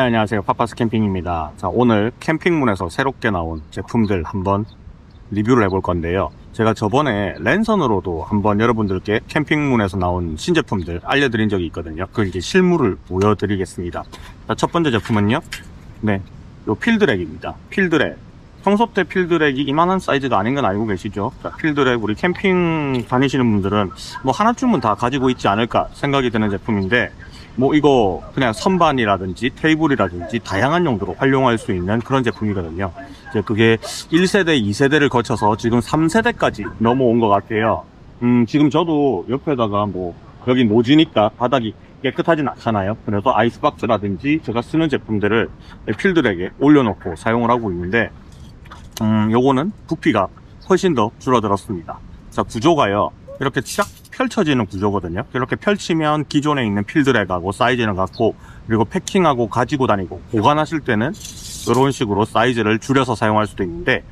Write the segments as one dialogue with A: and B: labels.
A: 안녕하세요. 파파스 캠핑입니다. 자, 오늘 캠핑문에서 새롭게 나온 제품들 한번 리뷰를 해볼 건데요. 제가 저번에 랜선으로도 한번 여러분들께 캠핑문에서 나온 신제품들 알려드린 적이 있거든요. 그 이제 실물을 보여드리겠습니다. 자, 첫 번째 제품은요. 네, 요 필드랙입니다. 필드랙. 평소 때 필드랙이 이만한 사이즈가 아닌 건 알고 계시죠? 자, 필드랙 우리 캠핑 다니시는 분들은 뭐 하나쯤은 다 가지고 있지 않을까 생각이 드는 제품인데, 뭐 이거 그냥 선반이라든지 테이블이라든지 다양한 용도로 활용할 수 있는 그런 제품이거든요. 이제 그게 1세대, 2세대를 거쳐서 지금 3세대까지 넘어온 것 같아요. 지금 저도 옆에다가 뭐 여기 노지니까 바닥이 깨끗하진 않잖아요. 그래서 아이스박스라든지 제가 쓰는 제품들을 필드랙에 올려놓고 사용을 하고 있는데, 요거는 부피가 훨씬 더 줄어들었습니다. 자, 구조가요, 이렇게 쫙 펼쳐지는 구조거든요. 이렇게 펼치면 기존에 있는 필드랙하고 사이즈는 같고, 그리고 패킹하고 가지고 다니고 보관하실 때는 이런 식으로 사이즈를 줄여서 사용할 수도 있는데,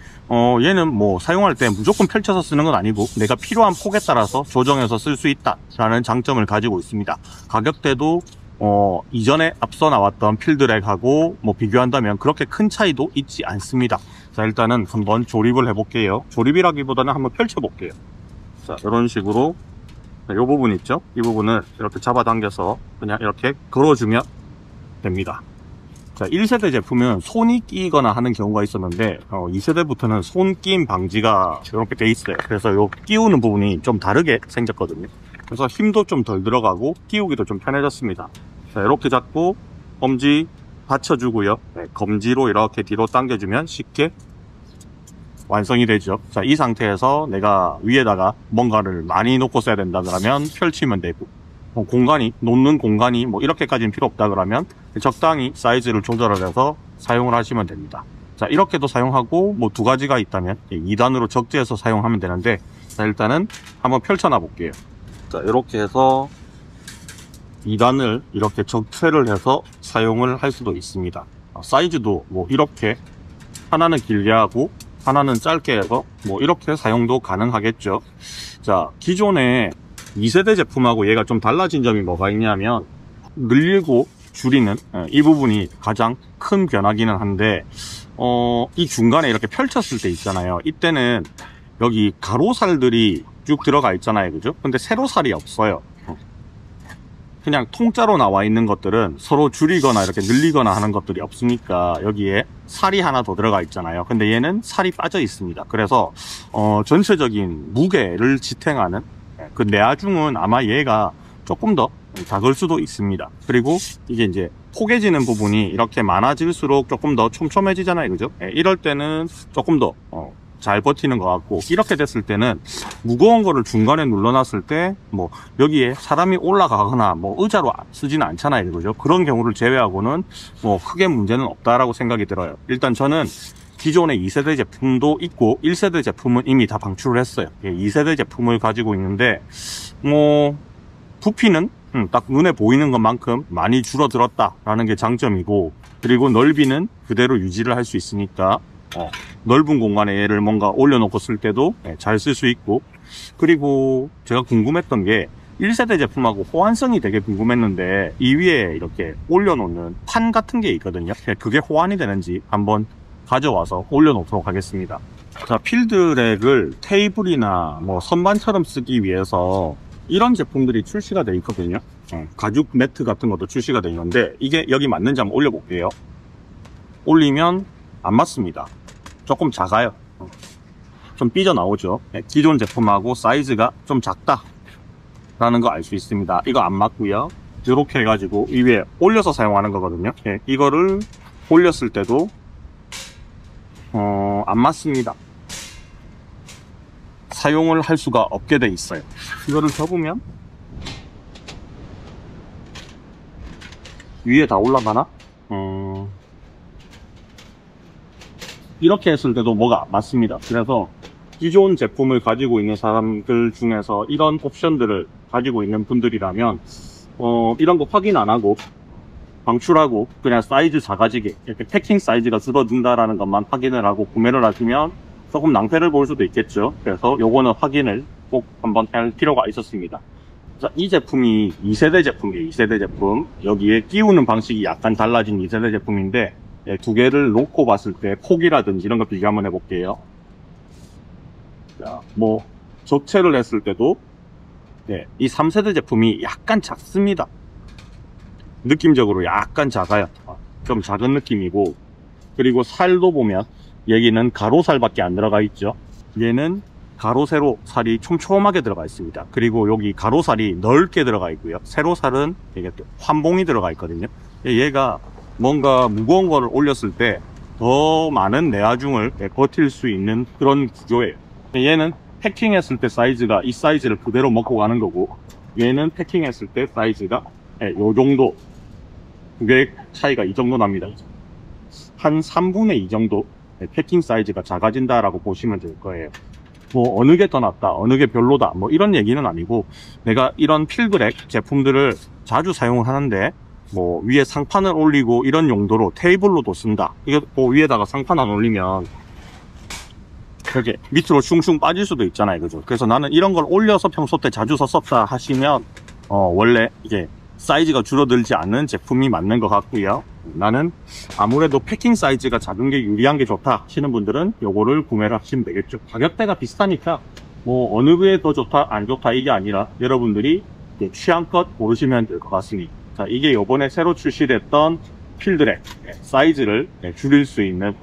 A: 얘는 뭐 사용할 때 무조건 펼쳐서 쓰는 건 아니고 내가 필요한 폭에 따라서 조정해서 쓸 수 있다라는 장점을 가지고 있습니다. 가격대도 이전에 앞서 나왔던 필드랙하고 뭐 비교한다면 그렇게 큰 차이도 있지 않습니다. 자, 일단은 한번 조립을 해볼게요. 조립이라기보다는 한번 펼쳐볼게요. 자, 이런 식으로 이 부분 있죠? 이 부분을 이렇게 잡아당겨서 그냥 이렇게 걸어주면 됩니다. 자, 1세대 제품은 손이 끼거나 하는 경우가 있었는데 2세대부터는 손 끼임 방지가 이렇게 돼 있어요. 그래서 요 끼우는 부분이 좀 다르게 생겼거든요. 그래서 힘도 좀 덜 들어가고 끼우기도 좀 편해졌습니다. 자, 이렇게 잡고 검지 받쳐주고요. 네, 검지로 이렇게 뒤로 당겨주면 쉽게 완성이 되죠. 자, 이 상태에서 내가 위에다가 뭔가를 많이 놓고 써야 된다 그러면 펼치면 되고, 공간이 놓는 공간이 뭐 이렇게까지는 필요 없다 그러면 적당히 사이즈를 조절을 해서 사용을 하시면 됩니다. 자, 이렇게도 사용하고 뭐 두 가지가 있다면 2단으로 적재해서 사용하면 되는데, 자, 일단은 한번 펼쳐놔 볼게요. 자, 이렇게 해서 2단을 이렇게 적재를 해서 사용을 할 수도 있습니다. 사이즈도 뭐 이렇게 하나는 길게 하고 하나는 짧게 해서 뭐 이렇게 사용도 가능하겠죠. 자, 기존에 2세대 제품하고 얘가 좀 달라진 점이 뭐가 있냐면, 늘리고 줄이는 이 부분이 가장 큰 변화기는 한데, 이 중간에 이렇게 펼쳤을 때 있잖아요. 이때는 여기 가로살들이 쭉 들어가 있잖아요, 그죠? 근데 세로살이 없어요. 그냥 통짜로 나와 있는 것들은 서로 줄이거나 이렇게 늘리거나 하는 것들이 없으니까 여기에 살이 하나 더 들어가 있잖아요. 근데 얘는 살이 빠져 있습니다. 그래서 전체적인 무게를 지탱하는 그 내하중은 아마 얘가 조금 더 작을 수도 있습니다. 그리고 이게 이제 포개지는 부분이 이렇게 많아질수록 조금 더 촘촘해지잖아요, 그죠? 이럴 때는 조금 더 잘 버티는 것 같고, 이렇게 됐을 때는 무거운 거를 중간에 눌러놨을 때 뭐 여기에 사람이 올라가거나 뭐 의자로 쓰지는 않잖아요, 그죠? 그런 경우를 제외하고는 뭐 크게 문제는 없다라고 생각이 들어요. 일단 저는 기존의 2세대 제품도 있고 1세대 제품은 이미 다 방출을 했어요. 2세대 제품을 가지고 있는데, 뭐 부피는 딱 눈에 보이는 것만큼 많이 줄어들었다라는 게 장점이고, 그리고 넓이는 그대로 유지를 할 수 있으니까 넓은 공간에 얘를 뭔가 올려놓고 쓸 때도 잘 쓸 수 있고, 그리고 제가 궁금했던 게 1세대 제품하고 호환성이 되게 궁금했는데, 이 위에 이렇게 올려놓는 판 같은 게 있거든요. 그게 호환이 되는지 한번 가져와서 올려놓도록 하겠습니다. 자, 필드랙을 테이블이나 뭐 선반처럼 쓰기 위해서 이런 제품들이 출시가 되어 있거든요. 가죽 매트 같은 것도 출시가 되어 있는데, 이게 여기 맞는지 한번 올려볼게요. 올리면 안 맞습니다. 조금 작아요. 좀 삐져나오죠. 기존 제품하고 사이즈가 좀 작다라는 거 알 수 있습니다. 이거 안 맞고요. 이렇게 해가지고 이 위에 올려서 사용하는 거거든요. 이거를 올렸을 때도 안 맞습니다. 사용을 할 수가 없게 돼 있어요. 이거를 접으면 위에 다 올라가나? 이렇게 했을 때도 뭐가 맞습니다. 그래서 기존 제품을 가지고 있는 사람들 중에서 이런 옵션들을 가지고 있는 분들이라면 이런 거 확인 안 하고 방출하고 그냥 사이즈 작아지게 이렇게 패킹 사이즈가 줄어든다라는 것만 확인을 하고 구매를 하시면 조금 낭패를 볼 수도 있겠죠. 그래서 요거는 확인을 꼭 한번 할 필요가 있었습니다. 자, 이 제품이 2세대 제품이에요. 2세대 제품. 여기에 끼우는 방식이 약간 달라진 2세대 제품인데, 예, 두 개를 놓고 봤을 때 폭이라든지 이런 거 비교 한번 해볼게요. 자, 뭐 교체를 했을 때도, 예, 이 3세대 제품이 약간 작습니다. 느낌적으로 약간 작아요. 좀 작은 느낌이고, 그리고 살도 보면 여기는 가로살밖에 안 들어가 있죠. 얘는 가로 세로 살이 촘촘하게 들어가 있습니다. 그리고 여기 가로살이 넓게 들어가 있고요. 세로살은 이게 또 환봉이 들어가 있거든요. 얘가 뭔가 무거운 거를 올렸을 때 더 많은 내하중을 버틸 수 있는 그런 구조예요. 얘는 패킹했을 때 사이즈가 이 사이즈를 그대로 먹고 가는 거고, 얘는 패킹했을 때 사이즈가 요 정도, 두 개의 차이가 이 정도 납니다. 한 3분의 2 정도 패킹 사이즈가 작아진다라고 보시면 될 거예요. 뭐 어느 게 더 낫다, 어느 게 별로다, 뭐 이런 얘기는 아니고, 내가 이런 필드랙 제품들을 자주 사용을 하는데 뭐 위에 상판을 올리고 이런 용도로 테이블로도 쓴다. 이거 뭐 위에다가 상판 안 올리면 이렇게 밑으로 슝슝 빠질 수도 있잖아요, 그죠? 그래서 나는 이런 걸 올려서 평소 때 자주 썼었다 하시면 원래 이게 사이즈가 줄어들지 않는 제품이 맞는 것 같고요. 나는 아무래도 패킹 사이즈가 작은 게 유리한 게 좋다 하시는 분들은 요거를 구매를 하시면 되겠죠. 가격대가 비슷하니까 뭐 어느 게 더 좋다 안 좋다 이게 아니라 여러분들이 취향껏 고르시면 될 것 같습니다. 자, 이게 요번에 새로 출시됐던 필드랙 사이즈를 줄일 수 있는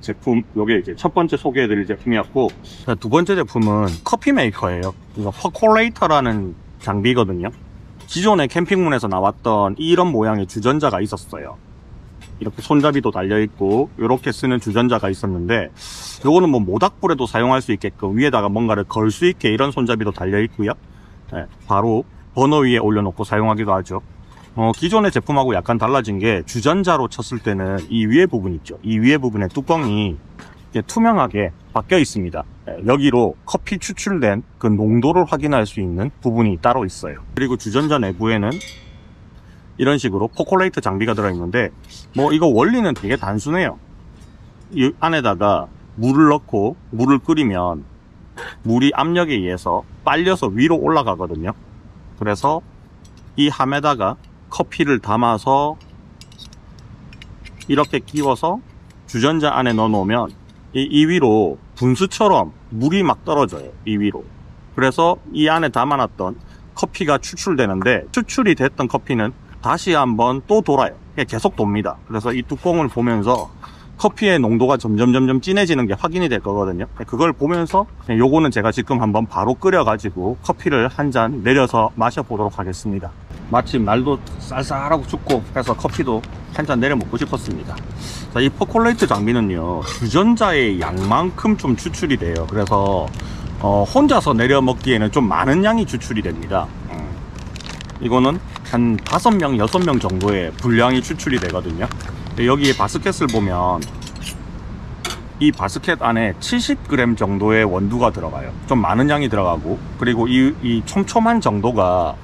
A: 제품, 요게 이제 첫 번째 소개해드릴 제품이었고, 자, 두 번째 제품은 커피 메이커예요. 이거 퍼콜레이터라는 장비거든요. 기존에 캠핑문에서 나왔던 이런 모양의 주전자가 있었어요. 이렇게 손잡이도 달려있고 이렇게 쓰는 주전자가 있었는데, 요거는 뭐 모닥불에도 사용할 수 있게끔 위에다가 뭔가를 걸 수 있게 이런 손잡이도 달려있고요. 네, 바로 버너 위에 올려놓고 사용하기도 하죠. 기존의 제품하고 약간 달라진 게, 주전자로 쳤을 때는 이 위에 부분 있죠. 이 위에 부분에 뚜껑이 투명하게 바뀌어 있습니다. 여기로 커피 추출된 그 농도를 확인할 수 있는 부분이 따로 있어요. 그리고 주전자 내부에는 이런 식으로 포콜레이트 장비가 들어있는데, 뭐 이거 원리는 되게 단순해요. 이 안에다가 물을 넣고 물을 끓이면 물이 압력에 의해서 빨려서 위로 올라가거든요. 그래서 이 함에다가 커피를 담아서 이렇게 끼워서 주전자 안에 넣어 놓으면 이 위로 분수처럼 물이 막 떨어져요. 이 위로. 그래서 이 안에 담아놨던 커피가 추출되는데, 추출이 됐던 커피는 다시 한번 또 돌아요. 계속 돕니다. 그래서 이 뚜껑을 보면서 커피의 농도가 점점 진해지는 게 확인이 될 거거든요. 그걸 보면서 요거는 제가 지금 한번 바로 끓여 가지고 커피를 한 잔 내려서 마셔보도록 하겠습니다. 마침 날도 쌀쌀하고 춥고 해서 커피도 한 잔 내려 먹고 싶었습니다. 자, 이 퍼콜레이트 장비는요, 주전자의 양만큼 좀 추출이 돼요. 그래서 혼자서 내려 먹기에는 좀 많은 양이 추출이 됩니다. 이거는 한 5명, 6명 정도의 분량이 추출이 되거든요. 여기에 바스켓을 보면 이 바스켓 안에 70g 정도의 원두가 들어가요. 좀 많은 양이 들어가고, 그리고 이 촘촘한 정도가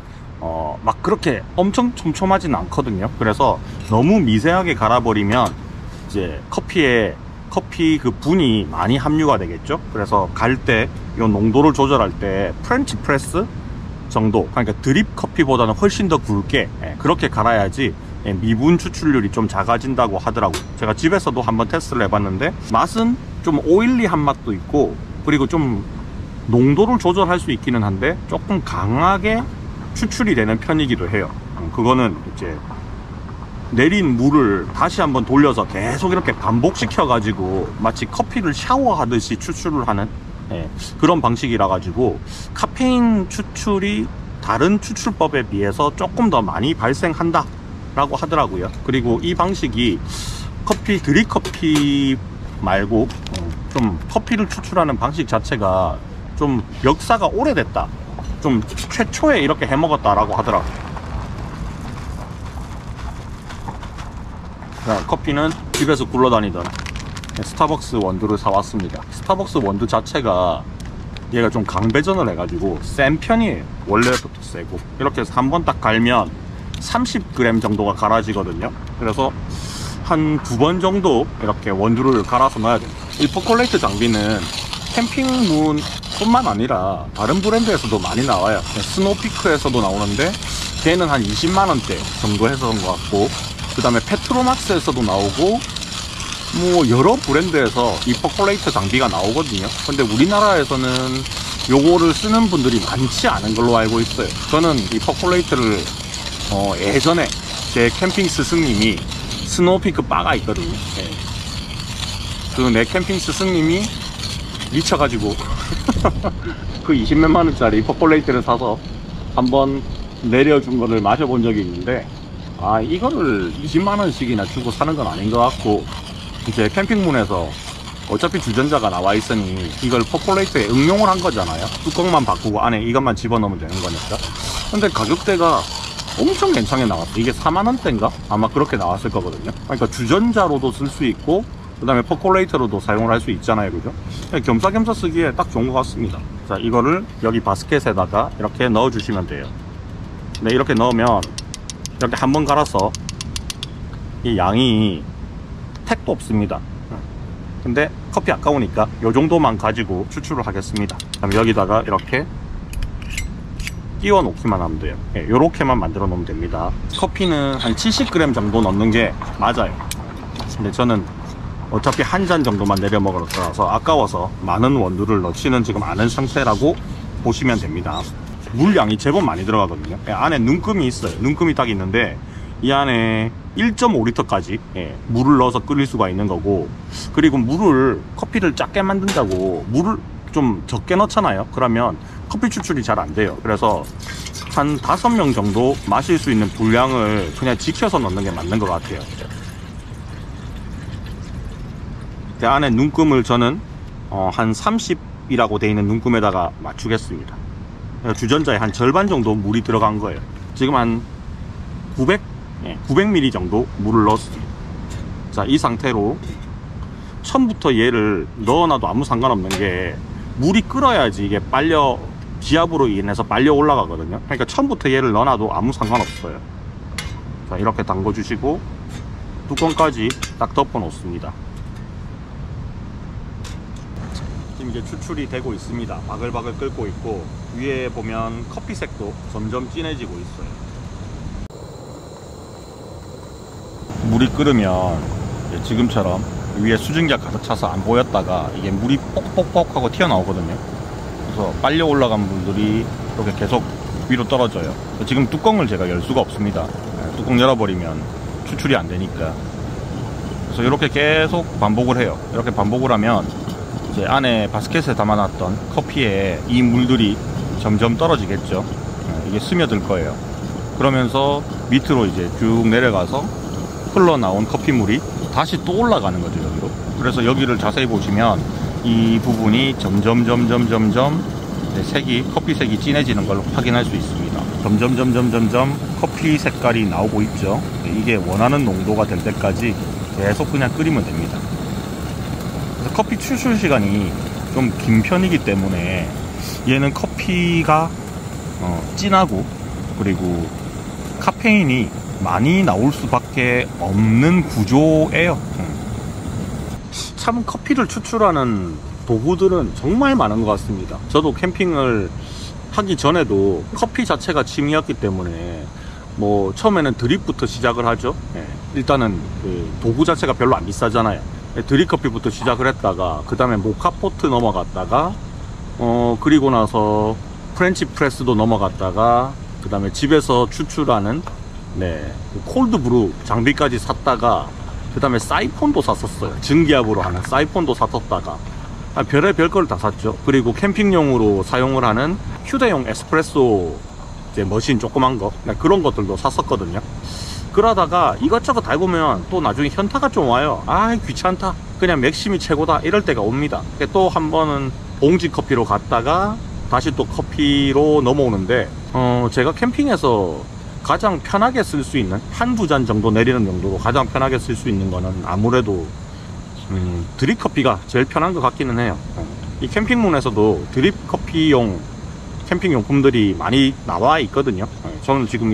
A: 막 그렇게 엄청 촘촘하진 않거든요. 그래서 너무 미세하게 갈아버리면 이제 커피 그 분이 많이 함유가 되겠죠. 그래서 갈 때 이 농도를 조절할 때 프렌치 프레스 정도, 그러니까 드립 커피보다는 훨씬 더 굵게 그렇게 갈아야지 미분 추출률이 좀 작아진다고 하더라고요. 제가 집에서도 한번 테스트를 해봤는데, 맛은 좀 오일리한 맛도 있고, 그리고 좀 농도를 조절할 수 있기는 한데 조금 강하게 추출이 되는 편이기도 해요. 그거는 이제 내린 물을 다시 한번 돌려서 계속 이렇게 반복시켜 가지고 마치 커피를 샤워하듯이 추출을 하는 그런 방식이라 가지고 카페인 추출이 다른 추출법에 비해서 조금 더 많이 발생한다 라고 하더라고요. 그리고 이 방식이 드립 커피 말고 좀 커피를 추출하는 방식 자체가 좀 역사가 오래됐다, 좀 최초에 이렇게 해먹었다 라고 하더라고요. 자, 커피는 집에서 굴러다니던 스타벅스 원두를 사왔습니다. 스타벅스 원두 자체가 얘가 좀 강배전을 해가지고 센 편이에요. 원래부터 세고. 이렇게 해서 한번 딱 갈면 30g 정도가 갈아지거든요. 그래서 한 2번 정도 이렇게 원두를 갈아서 넣어야 됩니다. 이 퍼콜레이트 장비는 캠핑문 뿐만 아니라 다른 브랜드에서도 많이 나와요. 스노피크에서도 나오는데 걔는 한 20만원대 정도 해서 온 것 같고, 그 다음에 페트로막스에서도 나오고, 뭐 여러 브랜드에서 이 퍼콜레이터 장비가 나오거든요. 근데 우리나라에서는 요거를 쓰는 분들이 많지 않은 걸로 알고 있어요. 저는 이 퍼콜레이터를 예전에 제 캠핑 스승님이 스노피크 바가 있거든요. 네. 그 내 캠핑 스승님이 미쳐가지고 그 20몇만 원짜리 퍼콜레이터를 사서 한번 내려준 거를 마셔본 적이 있는데, 아 이거를 20만 원씩이나 주고 사는 건 아닌 것 같고, 이제 캠핑문에서 어차피 주전자가 나와 있으니 이걸 퍼콜레이터에 응용을 한 거잖아요. 뚜껑만 바꾸고 안에 이것만 집어넣으면 되는 거니까. 근데 가격대가 엄청 괜찮게 나왔어. 이게 4만 원대인가? 아마 그렇게 나왔을 거거든요. 그러니까 주전자로도 쓸 수 있고, 그 다음에 퍼콜레이터로도 사용을 할 수 있잖아요, 그죠? 겸사겸사 쓰기에 딱 좋은 것 같습니다. 자, 이거를 여기 바스켓에다가 이렇게 넣어 주시면 돼요. 네, 이렇게 넣으면 이렇게 한번 갈아서 이 양이 택도 없습니다. 근데 커피 아까우니까 요 정도만 가지고 추출을 하겠습니다. 그럼 여기다가 이렇게 끼워 놓기만 하면 돼요. 네, 요렇게만 만들어 놓으면 됩니다. 커피는 한 70g 정도 넣는 게 맞아요. 근데 저는 어차피 한 잔 정도만 내려 먹을 거라서 아까워서 많은 원두를 넣지는 지금 않은 상태라고 보시면 됩니다. 물량이 제법 많이 들어가거든요. 안에 눈금이 있어요. 눈금이 딱 있는데 이 안에 1.5리터까지 물을 넣어서 끓일 수가 있는 거고, 그리고 커피를 작게 만든다고 물을 좀 적게 넣잖아요. 그러면 커피 추출이 잘 안 돼요. 그래서 한 5명 정도 마실 수 있는 분량을 그냥 지켜서 넣는 게 맞는 것 같아요. 그 안에 눈금을 저는 한 30이라고 되어 있는 눈금에다가 맞추겠습니다. 주전자에 한 절반 정도 물이 들어간 거예요. 지금 한 900ml 정도 물을 넣었습니다. 자, 이 상태로 처음부터 얘를 넣어놔도 아무 상관없는 게, 물이 끓어야지 이게 기압으로 인해서 빨려 올라가거든요. 그러니까 처음부터 얘를 넣어놔도 아무 상관없어요. 자, 이렇게 담궈 주시고 뚜껑까지 딱 덮어 놓습니다. 지금 이제 추출이 되고 있습니다. 바글바글 끓고 있고, 위에 보면 커피색도 점점 진해지고 있어요. 물이 끓으면 지금처럼 위에 수증기가 가득 차서 안 보였다가 이게 물이 뽁뽁뽁 하고 튀어나오거든요. 그래서 빨려 올라간 물들이 이렇게 계속 위로 떨어져요. 지금 뚜껑을 제가 열 수가 없습니다. 뚜껑 열어버리면 추출이 안 되니까. 그래서 이렇게 계속 반복을 해요. 이렇게 반복을 하면 이제 안에 바스켓에 담아놨던 커피에 이 물들이 점점 떨어지겠죠. 이게 스며들 거예요. 그러면서 밑으로 이제 쭉 내려가서 흘러나온 커피물이 다시 또 올라가는 거죠, 여기로. 그래서 여기를 자세히 보시면 이 부분이 점점 색이, 커피색이 진해지는 걸 확인할 수 있습니다. 점점 커피 색깔이 나오고 있죠. 이게 원하는 농도가 될 때까지 계속 그냥 끓이면 됩니다. 그래서 커피 추출 시간이 좀 긴 편이기 때문에 얘는 커피가 진하고, 그리고 카페인이 많이 나올 수밖에 없는 구조예요. 참 커피를 추출하는 도구들은 정말 많은 것 같습니다. 저도 캠핑을 하기 전에도 커피 자체가 취미였기 때문에 뭐 처음에는 드립부터 시작을 하죠. 일단은 그 도구 자체가 별로 안 비싸잖아요. 드립 커피부터 시작을 했다가 그 다음에 모카포트 넘어갔다가 그리고 나서 프렌치 프레스도 넘어갔다가 그 다음에 집에서 추출하는 콜드 브루 장비까지 샀다가 그 다음에 사이폰도 샀었어요. 증기압으로 하는 사이폰도 샀었다가 별의별 걸 다 샀죠. 그리고 캠핑용으로 사용을 하는 휴대용 에스프레소 이제 머신 조그만 거, 그런 것들도 샀었거든요. 그러다가 이것저것 다 해보면 또 나중에 현타가 좀 와요. 아 귀찮다, 그냥 맥심이 최고다, 이럴 때가 옵니다. 또 한 번은 봉지 커피로 갔다가 다시 또 커피로 넘어오는데, 제가 캠핑에서 가장 편하게 쓸 수 있는, 한두 잔 정도 내리는 정도로 가장 편하게 쓸 수 있는 거는 아무래도 드립 커피가 제일 편한 것 같기는 해요. 이 캠핑문에서도 드립 커피용 캠핑 용품들이 많이 나와 있거든요. 저는 지금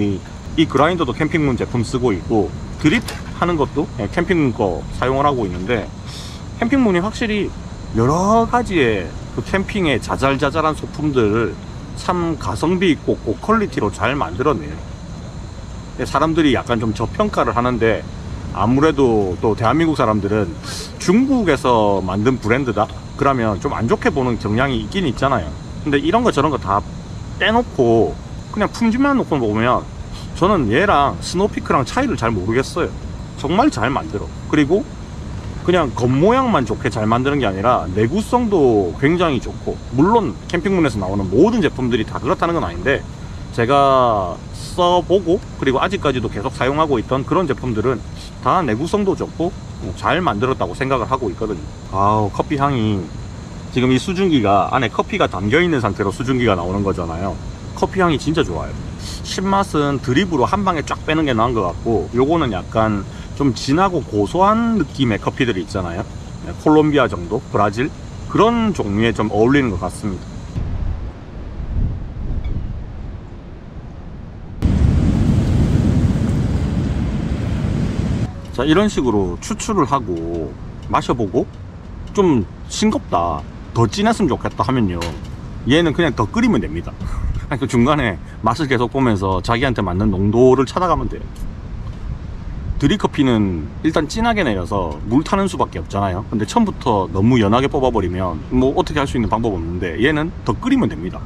A: 이 그라인더도 캠핑문 제품 쓰고 있고, 드립 하는 것도 캠핑문 거 사용을 하고 있는데, 캠핑문이 확실히 여러 가지의 그 그 캠핑의 자잘자잘한 소품들을 참 가성비 있고 고퀄리티로 잘 만들어내요. 사람들이 약간 좀 저평가를 하는데, 아무래도 또 대한민국 사람들은 중국에서 만든 브랜드다? 그러면 좀 안 좋게 보는 경향이 있긴 있잖아요. 근데 이런 거 저런 거 다 빼놓고 그냥 품질만 놓고 보면 저는 얘랑 스노피크랑 차이를 잘 모르겠어요. 정말 잘 만들어. 그리고 그냥 겉모양만 좋게 잘 만드는 게 아니라 내구성도 굉장히 좋고, 물론 캠핑문에서 나오는 모든 제품들이 다 그렇다는 건 아닌데, 제가 써보고 그리고 아직까지도 계속 사용하고 있던 그런 제품들은 다 내구성도 좋고 잘 만들었다고 생각을 하고 있거든요. 아우, 커피 향이, 지금 이 수증기가 안에 커피가 담겨 있는 상태로 수증기가 나오는 거잖아요. 커피 향이 진짜 좋아요. 신맛은 드립으로 한 방에 쫙 빼는 게 나은 것 같고, 요거는 약간 좀 진하고 고소한 느낌의 커피들이 있잖아요. 콜롬비아 정도, 브라질, 그런 종류에 좀 어울리는 것 같습니다. 자, 이런 식으로 추출을 하고 마셔보고 좀 싱겁다, 더 진했으면 좋겠다 하면요, 얘는 그냥 더 끓이면 됩니다. 그 중간에 맛을 계속 보면서 자기한테 맞는 농도를 찾아가면 돼요. 드립커피는 일단 진하게 내려서 물 타는 수밖에 없잖아요. 근데 처음부터 너무 연하게 뽑아버리면 뭐 어떻게 할 수 있는 방법 없는데, 얘는 더 끓이면 됩니다.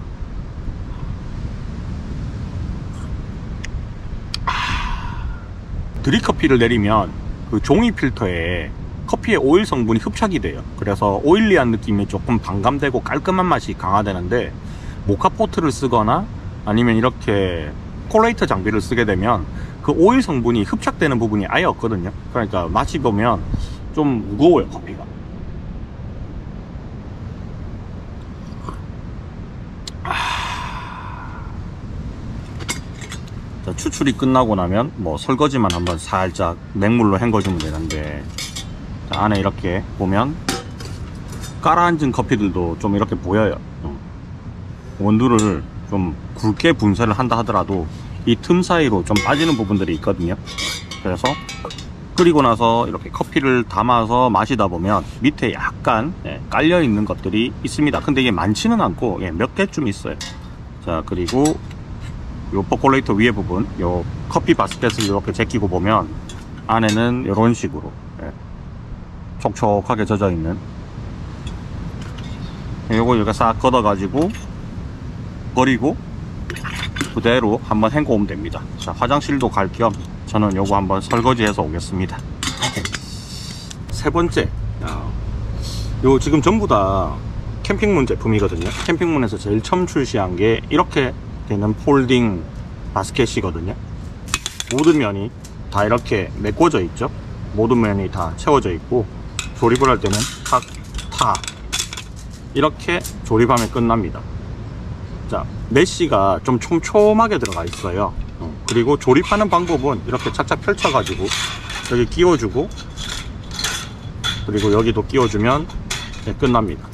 A: 드립커피를 내리면 그 종이 필터에 커피의 오일 성분이 흡착이 돼요. 그래서 오일리한 느낌이 조금 반감되고 깔끔한 맛이 강화되는데, 모카포트를 쓰거나 아니면 이렇게 콜레이터 장비를 쓰게 되면 그 오일 성분이 흡착되는 부분이 아예 없거든요. 그러니까 마시보면 좀 무거워요, 커피가. 자, 추출이 끝나고 나면 뭐 설거지만 한번 살짝 맹물로 헹궈주면 되는데, 자, 안에 이렇게 보면 가라앉은 커피들도 좀 이렇게 보여요. 원두를 좀 굵게 분쇄를 한다 하더라도 이 틈 사이로 좀 빠지는 부분들이 있거든요. 그래서 끓이고 나서 이렇게 커피를 담아서 마시다 보면 밑에 약간 깔려 있는 것들이 있습니다. 근데 이게 많지는 않고 몇 개쯤 있어요. 자, 그리고 요 퍼콜레이터 위에 부분, 요 커피 바스켓을 이렇게 제끼고 보면 안에는 이런 식으로 촉촉하게 젖어 있는, 요거 이렇게 싹 걷어 가지고 버리고 그대로 한번 헹궈 오면 됩니다. 자, 화장실도 갈 겸 저는 요거 한번 설거지해서 오겠습니다. 세 번째, 요 지금 전부 다 캠핑문 제품이거든요. 캠핑문에서 제일 처음 출시한 게 이렇게 되는 폴딩 바스켓이거든요. 모든 면이 다 이렇게 메꿔져 있죠. 모든 면이 다 채워져 있고, 조립을 할 때는 탁, 탁 이렇게 조립하면 끝납니다. 자, 메쉬가 좀 촘촘하게 들어가 있어요. 그리고 조립하는 방법은 이렇게 착착 펼쳐 가지고 여기 끼워주고, 그리고 여기도 끼워주면 끝납니다.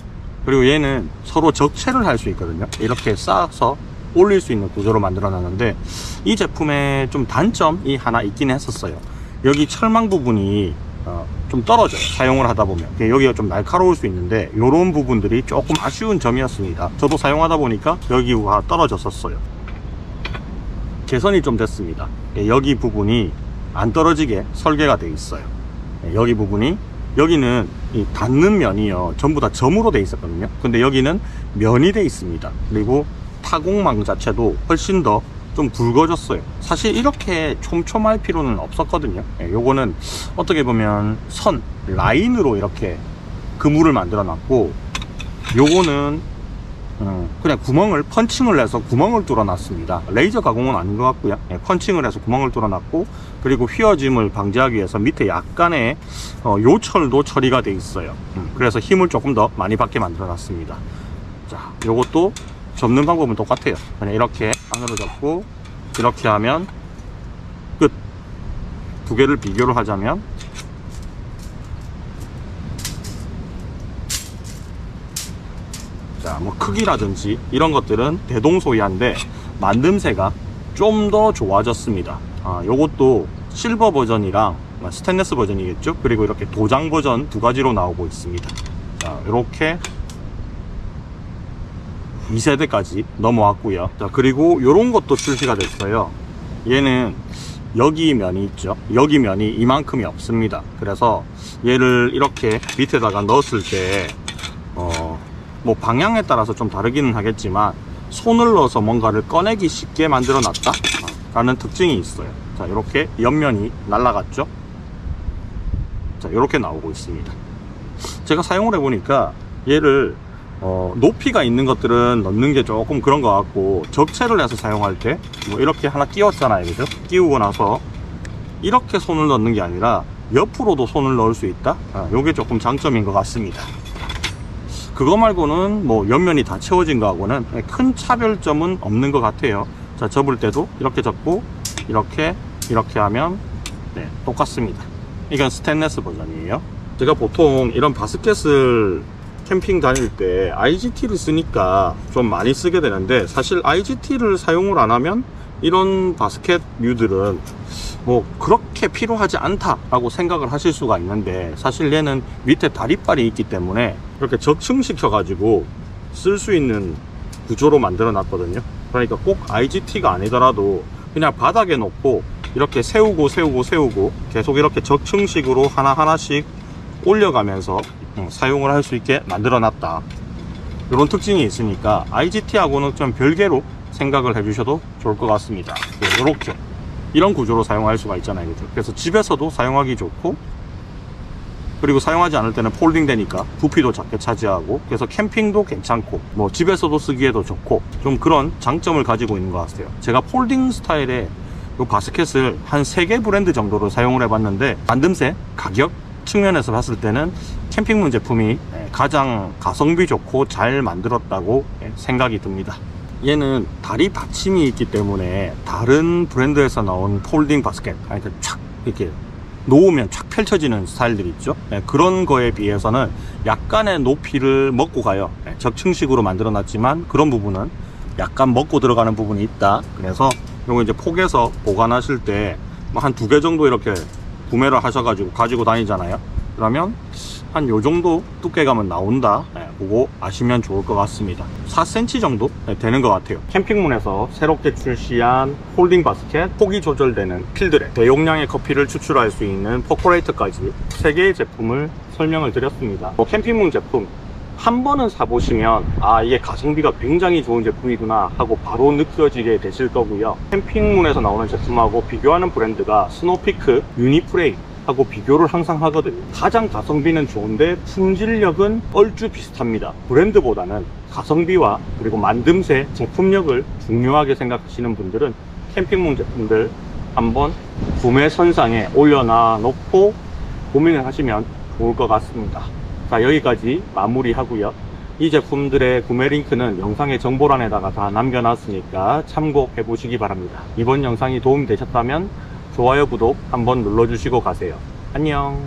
A: 그리고 얘는 서로 적체를 할 수 있거든요. 이렇게 쌓아서 올릴 수 있는 구조로 만들어 놨는데, 이 제품의 좀 단점이 하나 있긴 했었어요. 여기 철망 부분이 좀 떨어져요, 사용을 하다 보면. 여기가 좀 날카로울 수 있는데, 이런 부분들이 조금 아쉬운 점이었습니다. 저도 사용하다 보니까 여기가 떨어졌었어요. 개선이 좀 됐습니다. 여기 부분이 안 떨어지게 설계가 되어 있어요. 여기 부분이, 여기는 이 닿는 면이요 전부 다 점으로 되어 있었거든요. 근데 여기는 면이 되어 있습니다. 그리고 타공망 자체도 훨씬 더 좀 굵어졌어요. 사실 이렇게 촘촘할 필요는 없었거든요. 요거는 어떻게 보면 선, 라인으로 이렇게 그물을 만들어 놨고, 요거는 그냥 구멍을 펀칭을 해서 구멍을 뚫어 놨습니다. 레이저 가공은 아닌 것 같고요. 펀칭을 해서 구멍을 뚫어 놨고, 그리고 휘어짐을 방지하기 위해서 밑에 약간의 요철도 처리가 돼 있어요. 그래서 힘을 조금 더 많이 받게 만들어 놨습니다. 자, 요것도 접는 방법은 똑같아요. 그냥 이렇게 안으로 접고 이렇게 하면 끝. 두 개를 비교를 하자면, 자, 뭐 크기라든지 이런 것들은 대동소이한데 만듦새가 좀 더 좋아졌습니다. 요것도 실버 버전이랑 스테인리스 버전이겠죠. 그리고 이렇게 도장 버전 두 가지로 나오고 있습니다. 자, 이렇게 2세대까지 넘어왔고요. 자, 그리고 요런 것도 출시가 됐어요. 얘는 여기 면이 있죠. 여기 면이 이만큼이 없습니다. 그래서 얘를 이렇게 밑에다가 넣었을 때 뭐 방향에 따라서 좀 다르기는 하겠지만 손을 넣어서 뭔가를 꺼내기 쉽게 만들어 놨다 라는 특징이 있어요. 자, 이렇게 옆면이 날라갔죠. 자, 이렇게 나오고 있습니다. 제가 사용을 해보니까 얘를 높이가 있는 것들은 넣는 게 조금 그런 것 같고, 적체를 해서 사용할 때 뭐 이렇게 하나 끼웠잖아요, 그죠? 끼우고 나서 이렇게 손을 넣는 게 아니라 옆으로도 손을 넣을 수 있다. 요게 조금 장점인 것 같습니다. 그거 말고는 뭐 옆면이 다 채워진 거하고는 큰 차별점은 없는 것 같아요. 자, 접을 때도 이렇게 접고 이렇게 하면 네, 똑같습니다. 이건 스테인리스 버전이에요. 제가 보통 이런 바스켓을 캠핑 다닐 때 IGT를 쓰니까 좀 많이 쓰게 되는데, 사실 IGT를 사용을 안 하면 이런 바스켓 류들은 뭐 그렇게 필요하지 않다라고 생각을 하실 수가 있는데, 사실 얘는 밑에 다리빨이 있기 때문에 이렇게 적층시켜 가지고 쓸 수 있는 구조로 만들어 놨거든요. 그러니까 꼭 IGT가 아니더라도 그냥 바닥에 놓고 이렇게 세우고 계속 이렇게 적층식으로 하나하나씩 올려가면서 사용을 할 수 있게 만들어 놨다, 이런 특징이 있으니까 IGT하고는 좀 별개로 생각을 해 주셔도 좋을 것 같습니다. 이렇게 이런 구조로 사용할 수가 있잖아요, 그죠? 그래서 집에서도 사용하기 좋고, 그리고 사용하지 않을 때는 폴딩 되니까 부피도 작게 차지하고, 그래서 캠핑도 괜찮고 뭐 집에서도 쓰기에도 좋고, 좀 그런 장점을 가지고 있는 것 같아요. 제가 폴딩 스타일의 이 바스켓을 한 3개 브랜드 정도로 사용을 해봤는데, 만듦새, 가격 측면에서 봤을 때는 캠핑문 제품이 가장 가성비 좋고 잘 만들었다고 생각이 듭니다. 얘는 다리 받침이 있기 때문에 다른 브랜드에서 나온 폴딩 바스켓, 그러니까 촥 이렇게 놓으면 촥 펼쳐지는 스타일들 있죠. 그런 거에 비해서는 약간의 높이를 먹고 가요. 적층식으로 만들어 놨지만 그런 부분은 약간 먹고 들어가는 부분이 있다. 그래서 이거 이제 폭에서 보관하실 때 한 2개 정도 이렇게 구매를 하셔가지고 가지고 다니잖아요. 그러면 한 요 정도 두께감은 나온다, 그거 아시면 좋을 것 같습니다. 4cm 정도 되는 것 같아요. 캠핑문에서 새롭게 출시한 폴딩 바스켓, 폭이 조절되는 필드랩, 대용량의 커피를 추출할 수 있는 퍼코레이터까지 3개의 제품을 설명을 드렸습니다. 캠핑문 제품 한 번은 사보시면 이게 가성비가 굉장히 좋은 제품이구나 하고 바로 느껴지게 되실 거고요. 캠핑문에서 나오는 제품하고 비교하는 브랜드가 스노피크, 유니프레임 하고 비교를 항상 하거든요. 가장 가성비는 좋은데 품질력은 얼추 비슷합니다. 브랜드보다는 가성비와 그리고 만듦새, 제품력을 중요하게 생각하시는 분들은 캠핑문 제품들 한번 구매 선상에 올려놔 놓고 고민을 하시면 좋을 것 같습니다. 자, 여기까지 마무리하고요. 이 제품들의 구매 링크는 영상의 정보란에다가 다 남겨놨으니까 참고해 보시기 바랍니다. 이번 영상이 도움이 되셨다면 좋아요, 구독 한번 눌러주시고 가세요. 안녕.